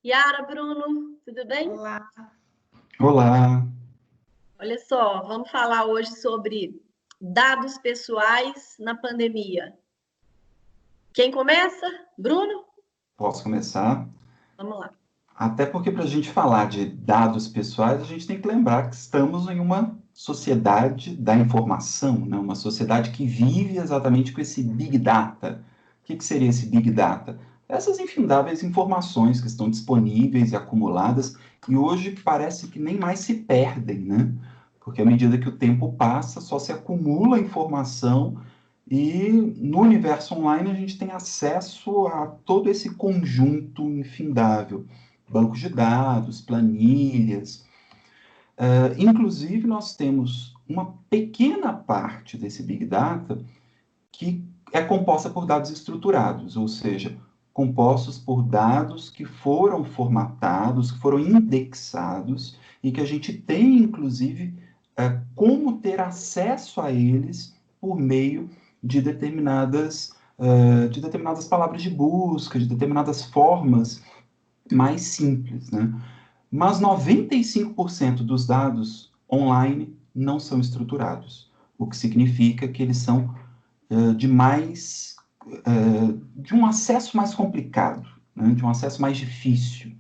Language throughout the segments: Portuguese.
Yara, Bruno, tudo bem? Olá. Olá, Olha só, vamos falar hoje sobre dados pessoais na pandemia. Quem começa? Bruno? posso começar? Vamos lá. Até porque para a gente falar de dados pessoais, a gente tem que lembrar que estamos em uma sociedade da informação, né? Uma sociedade que vive exatamente com esse Big Data. O que seria esse Big Data? Essas infindáveis informações que estão disponíveis e acumuladas, e hoje parece que nem mais se perdem, né? Porque à medida que o tempo passa, só se acumula informação. E no universo online a gente tem acesso a todo esse conjunto infindável, bancos de dados, planilhas. Inclusive, nós temos uma pequena parte desse Big Data que é composta por dados estruturados, ou seja, compostos por dados que foram formatados, que foram indexados e que a gente tem, inclusive, como ter acesso a eles por meio de determinadas palavras de busca, de determinadas formas mais simples, né? Mas 95% dos dados online não são estruturados, o que significa que eles são de um acesso mais complicado, né? De um acesso mais difícil.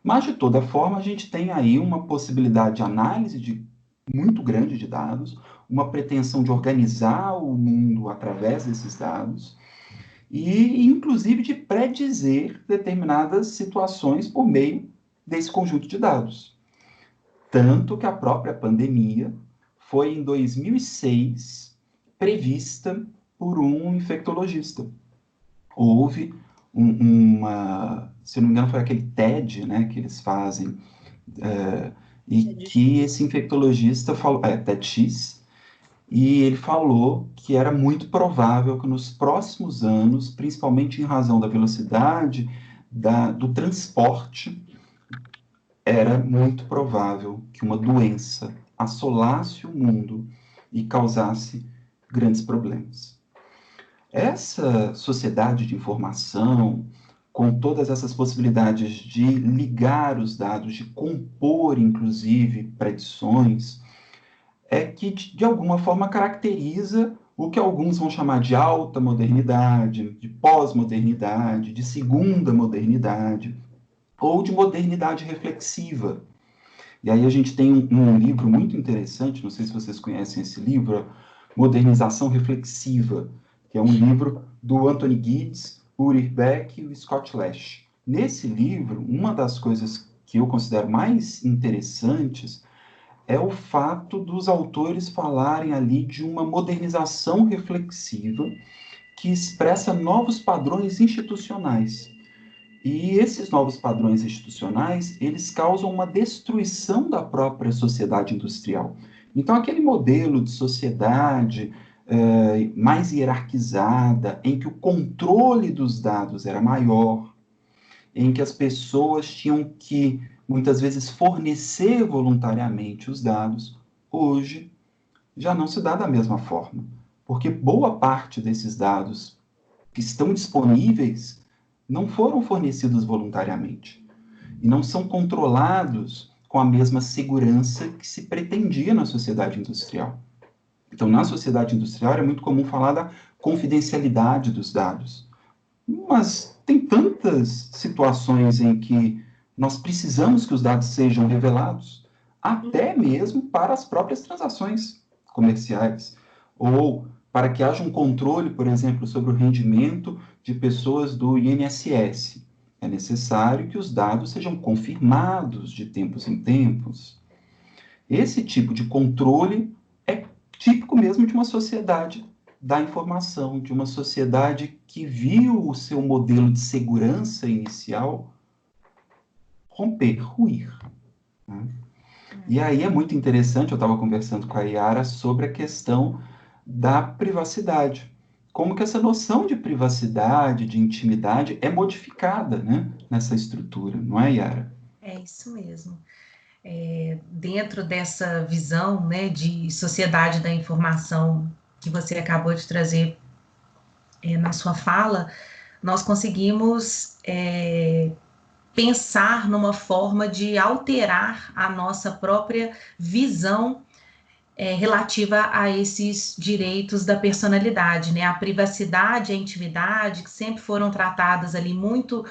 Mas, de toda forma, a gente tem aí uma possibilidade de análise muito grande de dados, uma pretensão de organizar o mundo através desses dados e, inclusive, de predizer determinadas situações por meio desse conjunto de dados. Tanto que a própria pandemia foi, em 2006, prevista por um infectologista. Houve se eu não me engano, foi aquele TED, né, que eles fazem, e que esse infectologista falou, TEDx, e ele falou que era muito provável que nos próximos anos, principalmente em razão da velocidade do transporte, era muito provável que uma doença assolasse o mundo e causasse grandes problemas. Essa sociedade de informação, com todas essas possibilidades de ligar os dados, de compor, inclusive, predições, é que, de alguma forma, caracteriza o que alguns vão chamar de alta modernidade, de pós-modernidade, de segunda modernidade, ou de modernidade reflexiva. E aí a gente tem um livro muito interessante, não sei se vocês conhecem esse livro, Modernização Reflexiva, que é um livro do Anthony Giddens, Ulrich Beck e o Scott Lash. Nesse livro, uma das coisas que eu considero mais interessantes é o fato dos autores falarem ali de uma modernização reflexiva que expressa novos padrões institucionais. E esses novos padrões institucionais, eles causam uma destruição da própria sociedade industrial. Então, aquele modelo de sociedade mais hierarquizada, em que o controle dos dados era maior, em que as pessoas tinham que, muitas vezes, fornecer voluntariamente os dados, hoje já não se dá da mesma forma, porque boa parte desses dados que estão disponíveis não foram fornecidos voluntariamente e não são controlados com a mesma segurança que se pretendia na sociedade industrial. Então, na sociedade industrial, é muito comum falar da confidencialidade dos dados. Mas tem tantas situações em que nós precisamos que os dados sejam revelados, até mesmo para as próprias transações comerciais, ou para que haja um controle, por exemplo, sobre o rendimento de pessoas do INSS. É necessário que os dados sejam confirmados de tempos em tempos. Esse tipo de controle é típico mesmo de uma sociedade da informação, de uma sociedade que viu o seu modelo de segurança inicial romper, ruir. Né? E aí é muito interessante, eu estava conversando com a Yara sobre a questão da privacidade. Como que essa noção de privacidade, de intimidade, é modificada, né, nessa estrutura, não é, Yara? É isso mesmo. Dentro dessa visão, né, de sociedade da informação que você acabou de trazer na sua fala, nós conseguimos pensar numa forma de alterar a nossa própria visão relativa a esses direitos da personalidade, né? A privacidade, a intimidade, que sempre foram tratadas ali muito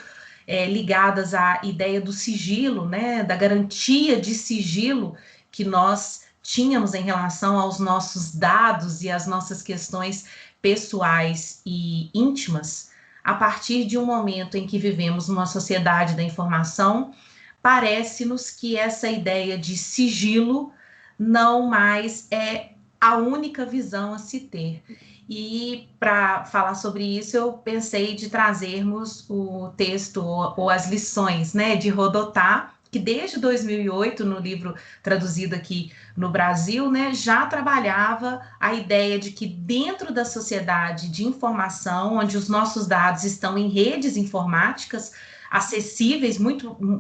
ligadas à ideia do sigilo, né? Da garantia de sigilo que nós tínhamos em relação aos nossos dados e às nossas questões pessoais e íntimas. A partir de um momento em que vivemos numa sociedade da informação, parece-nos que essa ideia de sigilo não mais é a única visão a se ter. E para falar sobre isso, eu pensei de trazermos o texto ou as lições, né, de Rodotà, que desde 2008, no livro traduzido aqui no Brasil, né, já trabalhava a ideia de que dentro da sociedade de informação, onde os nossos dados estão em redes informáticas, acessíveis,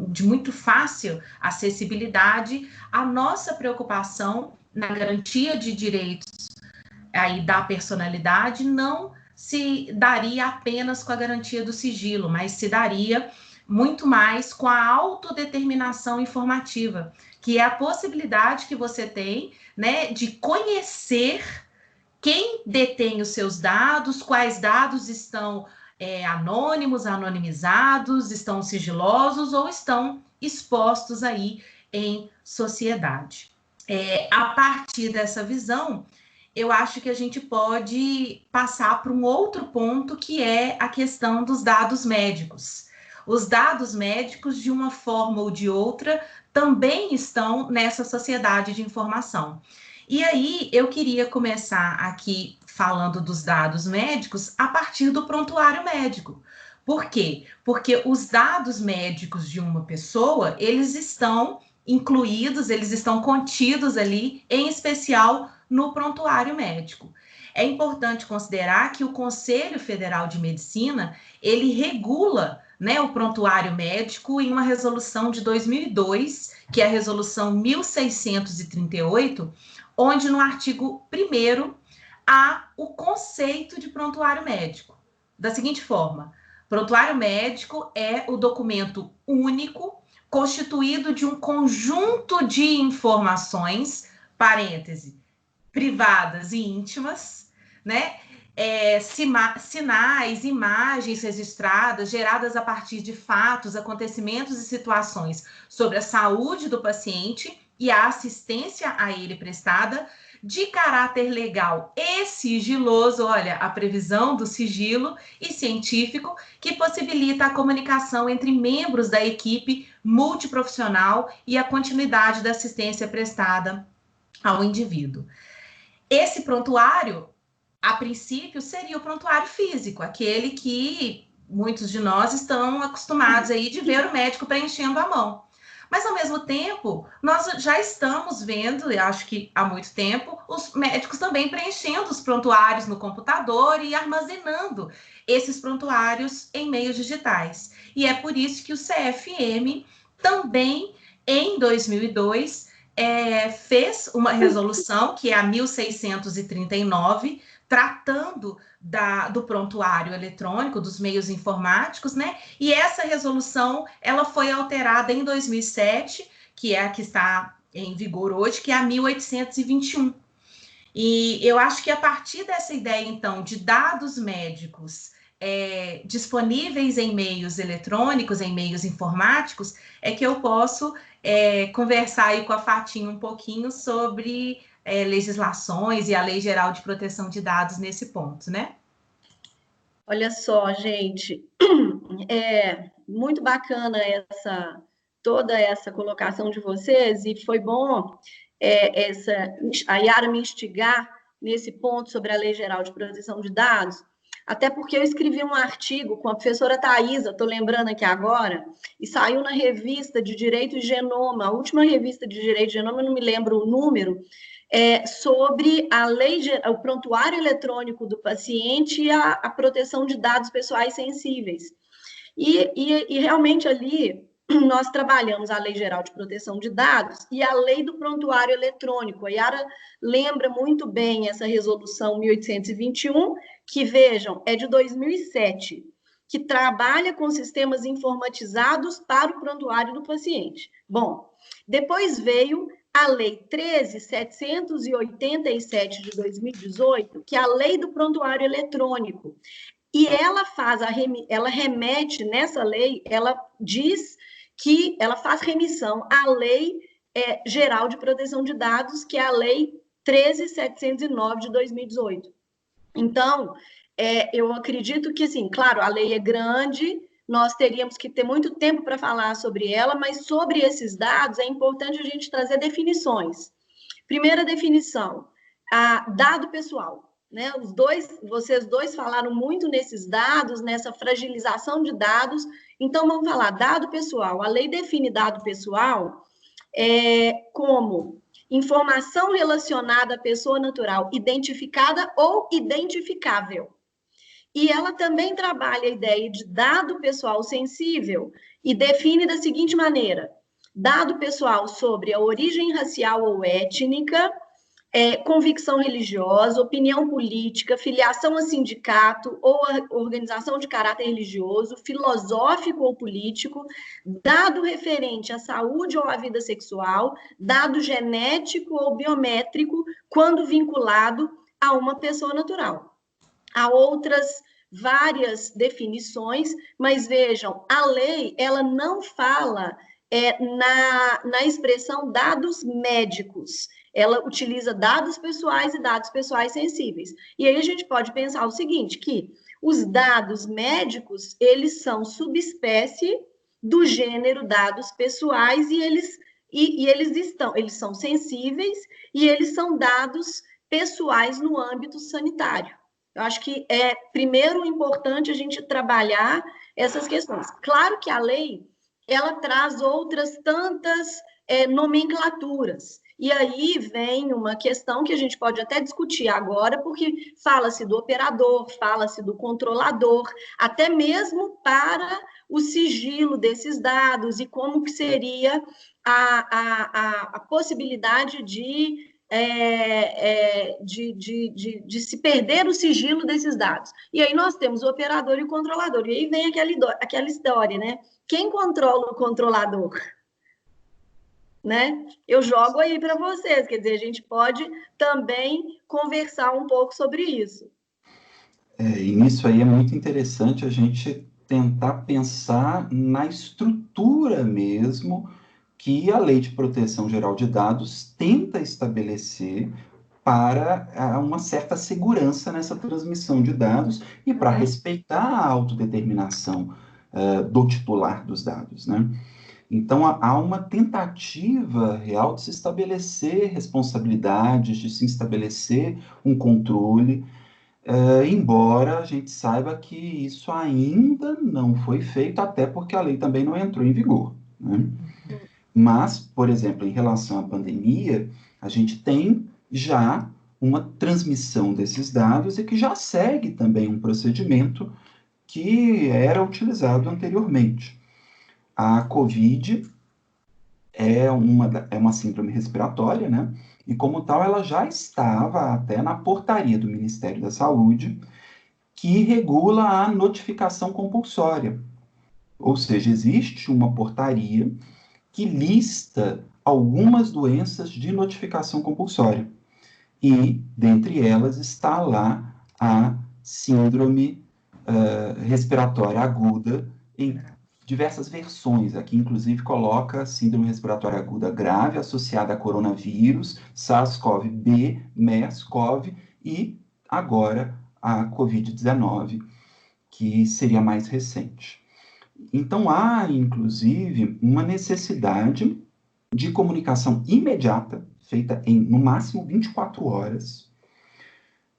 de muito fácil acessibilidade, a nossa preocupação na garantia de direitos aí da personalidade não se daria apenas com a garantia do sigilo, mas se daria muito mais com a autodeterminação informativa, que é a possibilidade que você tem, né, de conhecer quem detém os seus dados, quais dados estão anônimos, anonimizados, estão sigilosos ou estão expostos aí em sociedade. A partir dessa visão, eu acho que a gente pode passar para um outro ponto, que é a questão dos dados médicos. Os dados médicos, de uma forma ou de outra, também estão nessa sociedade de informação. E aí, eu queria começar aqui falando dos dados médicos a partir do prontuário médico. Por quê? Porque os dados médicos de uma pessoa, eles estão incluídos, eles estão contidos ali, em especial no prontuário médico. É importante considerar que o Conselho Federal de Medicina, ele regula, né, o prontuário médico em uma resolução de 2002, que é a resolução 1638, onde no artigo 1º há o conceito de prontuário médico. Da seguinte forma: prontuário médico é o documento único constituído de um conjunto de informações, parêntese, privadas e íntimas, né? Sinais, imagens registradas, geradas a partir de fatos, acontecimentos e situações sobre a saúde do paciente e a assistência a ele prestada, de caráter legal e sigiloso, olha, a previsão do sigilo, e científico, que possibilita a comunicação entre membros da equipe multiprofissional e a continuidade da assistência prestada ao indivíduo. Esse prontuário, a princípio, seria o prontuário físico, aquele que muitos de nós estão acostumados aí de ver o médico preenchendo a mão. Mas, ao mesmo tempo, nós já estamos vendo, eu acho que há muito tempo, os médicos também preenchendo os prontuários no computador e armazenando esses prontuários em meios digitais. E é por isso que o CFM também, em 2002, fez uma resolução, que é a 1639, tratando do prontuário eletrônico, dos meios informáticos, né? E essa resolução, ela foi alterada em 2007, que é a que está em vigor hoje, que é a 1821. E eu acho que a partir dessa ideia, então, de dados médicos disponíveis em meios eletrônicos, em meios informáticos, é que eu posso conversar aí com a Fatinha um pouquinho sobre legislações e a Lei Geral de Proteção de Dados nesse ponto, né? Olha só, gente, é muito bacana toda essa colocação de vocês, e foi bom a Yara me instigar nesse ponto sobre a Lei Geral de Proteção de Dados, até porque eu escrevi um artigo com a professora Thaisa, estou lembrando aqui agora, e saiu na revista de Direito e Genoma, a última revista de Direito e Genoma, eu não me lembro o número, sobre o prontuário eletrônico do paciente e a proteção de dados pessoais sensíveis. E realmente ali nós trabalhamos a Lei Geral de Proteção de Dados e a Lei do Prontuário Eletrônico. A Yara lembra muito bem essa resolução 1821, que, vejam, é de 2007, que trabalha com sistemas informatizados para o prontuário do paciente. Bom, depois veio a Lei 13.787 de 2018, que é a Lei do Prontuário Eletrônico. E ela remete nessa lei, ela diz que ela faz remissão à Lei Geral de Proteção de Dados, que é a Lei 13.709 de 2018. Então, eu acredito que, assim, claro, a lei é grande, nós teríamos que ter muito tempo para falar sobre ela, mas sobre esses dados é importante a gente trazer definições. Primeira definição, dado pessoal. Né? Vocês dois falaram muito nesses dados, nessa fragilização de dados, então vamos falar dado pessoal. A lei define dado pessoal como informação relacionada à pessoa natural identificada ou identificável. E ela também trabalha a ideia de dado pessoal sensível e define da seguinte maneira: dado pessoal sobre a origem racial ou étnica, convicção religiosa, opinião política, filiação a sindicato ou a organização de caráter religioso, filosófico ou político, dado referente à saúde ou à vida sexual, dado genético ou biométrico, quando vinculado a uma pessoa natural. Há outras várias definições, mas vejam, a lei ela não fala na expressão dados médicos. Ela utiliza dados pessoais e dados pessoais sensíveis. E aí a gente pode pensar o seguinte, que os dados médicos, eles são subespécie do gênero dados pessoais e eles são sensíveis e eles são dados pessoais no âmbito sanitário. Eu acho que é, primeiro, importante a gente trabalhar essas questões. Claro que a lei, ela traz outras tantas nomenclaturas. E aí vem uma questão que a gente pode até discutir agora, porque fala-se do operador, fala-se do controlador, até mesmo para o sigilo desses dados e como que seria a possibilidade de se perder o sigilo desses dados. E aí nós temos o operador e o controlador. E aí vem aquela história, né? Quem controla o controlador? Né? Eu jogo aí para vocês, quer dizer, a gente pode também conversar um pouco sobre isso. E nisso aí é muito interessante a gente tentar pensar na estrutura mesmo que a Lei de Proteção Geral de Dados tenta estabelecer para uma certa segurança nessa transmissão de dados e para respeitar a autodeterminação do titular dos dados, né? Então, há uma tentativa real de se estabelecer responsabilidades, de se estabelecer um controle, embora a gente saiba que isso ainda não foi feito, até porque a lei também não entrou em vigor, né? Mas, por exemplo, em relação à pandemia, a gente tem já uma transmissão desses dados e que já segue também um procedimento que era utilizado anteriormente. A COVID é uma síndrome respiratória, né? E como tal, ela já estava até na portaria do Ministério da Saúde, que regula a notificação compulsória. Ou seja, existe uma portaria que lista algumas doenças de notificação compulsória. E, dentre elas, está lá a síndrome respiratória aguda em diversas versões. Aqui, inclusive, coloca síndrome respiratória aguda grave associada a coronavírus, SARS-CoV-B, MERS-CoV e, agora, a COVID-19, que seria mais recente. Então, há, inclusive, uma necessidade de comunicação imediata, feita em, no máximo, 24 horas,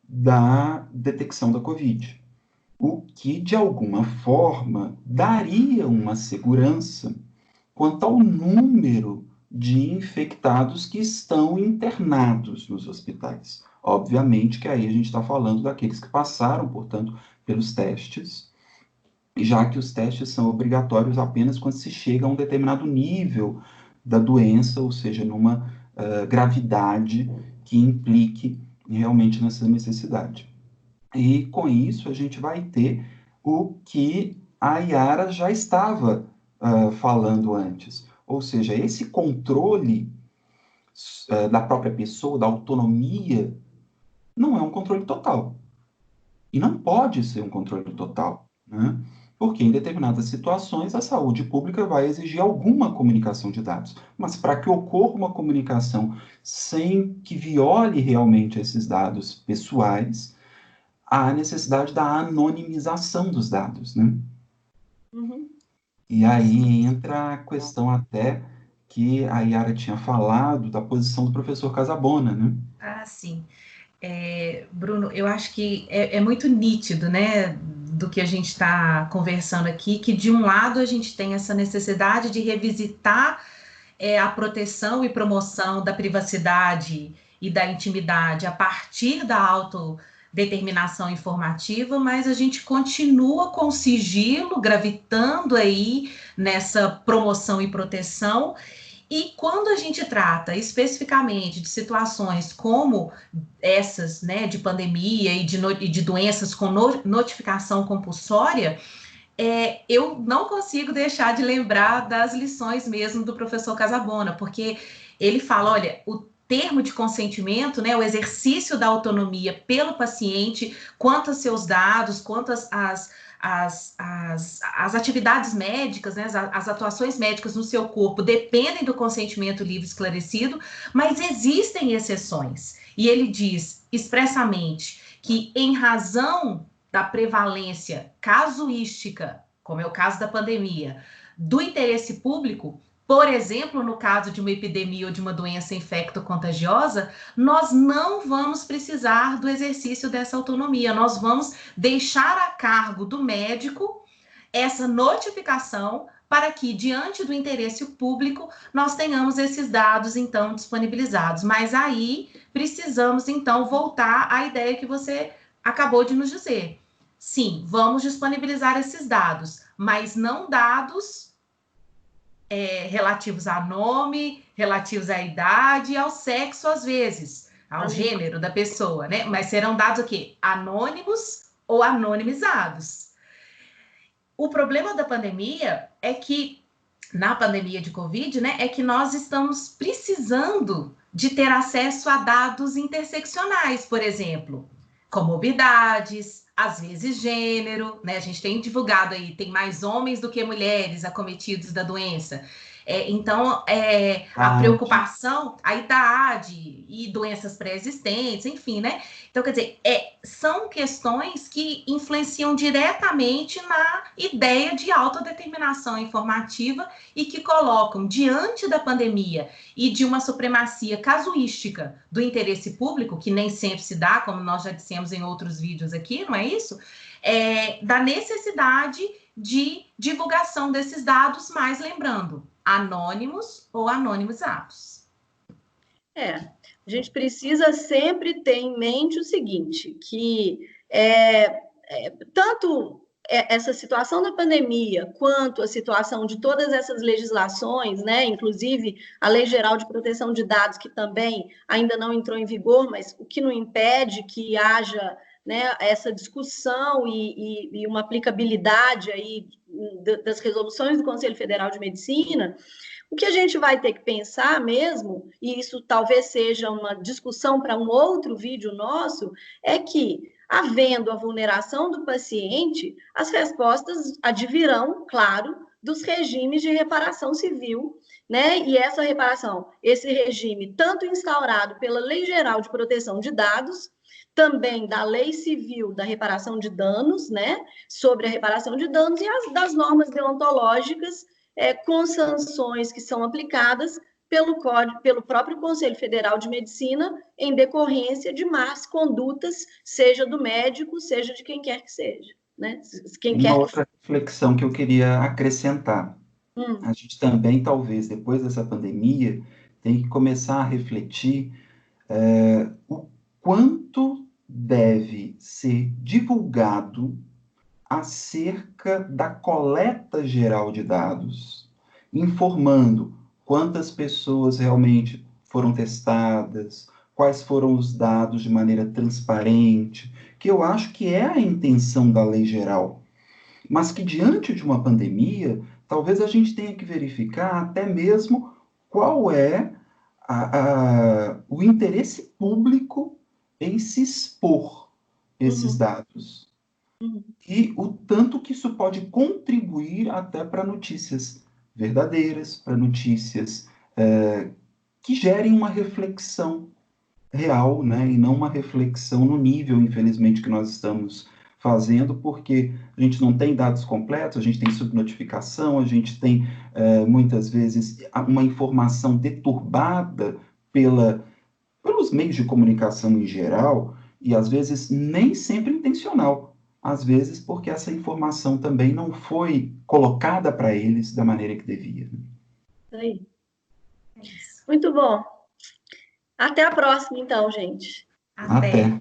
da detecção da COVID. O que, de alguma forma, daria uma segurança quanto ao número de infectados que estão internados nos hospitais. Obviamente que aí a gente está falando daqueles que passaram, portanto, pelos testes, já que os testes são obrigatórios apenas quando se chega a um determinado nível da doença, ou seja, numa gravidade que implique realmente nessa necessidade. E com isso a gente vai ter o que a Yara já estava falando antes. Ou seja, esse controle da própria pessoa, da autonomia, não é um controle total. E não pode ser um controle total, né? Porque em determinadas situações a saúde pública vai exigir alguma comunicação de dados. Mas para que ocorra uma comunicação sem que viole realmente esses dados pessoais, há a necessidade da anonimização dos dados, né? Uhum. E aí entra a questão até que a Yara tinha falado da posição do professor Casabona, né? Ah, sim. Bruno, eu acho que é muito nítido, né, do que a gente está conversando aqui, que de um lado a gente tem essa necessidade de revisitar a proteção e promoção da privacidade e da intimidade a partir da autodeterminação informativa, mas a gente continua com sigilo gravitando aí nessa promoção e proteção. E quando a gente trata especificamente de situações como essas, né, de pandemia e de doenças com notificação compulsória, eu não consigo deixar de lembrar das lições mesmo do professor Casabona, porque ele fala, olha, o termo de consentimento, né, o exercício da autonomia pelo paciente, quanto aos seus dados, quanto as atividades médicas, né, as atuações médicas no seu corpo dependem do consentimento livre e esclarecido, mas existem exceções. E ele diz expressamente que, em razão da prevalência casuística, como é o caso da pandemia, do interesse público, por exemplo, no caso de uma epidemia ou de uma doença infecto-contagiosa, nós não vamos precisar do exercício dessa autonomia, nós vamos deixar a cargo do médico essa notificação para que, diante do interesse público, nós tenhamos esses dados, então, disponibilizados. Mas aí precisamos, então, voltar à ideia que você acabou de nos dizer. Sim, vamos disponibilizar esses dados, mas não dados relativos a nome, relativos à idade e ao sexo, às vezes, ao gênero da pessoa, né? Mas serão dados o quê? Anônimos ou anonimizados. O problema da pandemia é que, na pandemia de Covid, né, é que nós estamos precisando de ter acesso a dados interseccionais, por exemplo, comorbidades, às vezes gênero, né? A gente tem divulgado aí, tem mais homens do que mulheres acometidos da doença. Então, a preocupação, a idade e doenças pré-existentes, enfim, né? Então, quer dizer, são questões que influenciam diretamente na ideia de autodeterminação informativa e que colocam, diante da pandemia e de uma supremacia casuística do interesse público, que nem sempre se dá, como nós já dissemos em outros vídeos aqui, não é isso? Da necessidade de divulgação desses dados, mas lembrando, anônimos ou anonimizados. A gente precisa sempre ter em mente o seguinte, que tanto essa situação da pandemia, quanto a situação de todas essas legislações, né, inclusive a Lei Geral de Proteção de Dados, que também ainda não entrou em vigor, mas o que não impede que haja, né, essa discussão e uma aplicabilidade aí das resoluções do Conselho Federal de Medicina. O que a gente vai ter que pensar mesmo, e isso talvez seja uma discussão para um outro vídeo nosso, é que, havendo a vulneração do paciente, as respostas advirão, claro, dos regimes de reparação civil, né? E essa reparação, esse regime, tanto instaurado pela Lei Geral de Proteção de Dados, também da Lei Civil da Reparação de Danos, né? Sobre a reparação de danos e das normas deontológicas com sanções que são aplicadas pelo próprio Conselho Federal de Medicina em decorrência de más condutas, seja do médico, seja de quem quer que seja. Né? Uma outra reflexão que eu queria acrescentar. A gente também, talvez, depois dessa pandemia, tem que começar a refletir o quanto deve ser divulgado acerca da coleta geral de dados, informando quantas pessoas realmente foram testadas, quais foram os dados de maneira transparente, que eu acho que é a intenção da lei geral. mas que diante de uma pandemia, talvez a gente tenha que verificar até mesmo qual é o interesse público em se expor esses dados. E o tanto que isso pode contribuir até para notícias verdadeiras, para notícias que gerem uma reflexão real, né? E não uma reflexão no nível, infelizmente, que nós estamos fazendo, porque a gente não tem dados completos, a gente tem subnotificação, a gente tem, muitas vezes, uma informação deturbada pelos meios de comunicação em geral, e às vezes nem sempre intencional. Às vezes porque essa informação também não foi colocada para eles da maneira que devia. Aí. Muito bom. Até a próxima, então, gente. Até.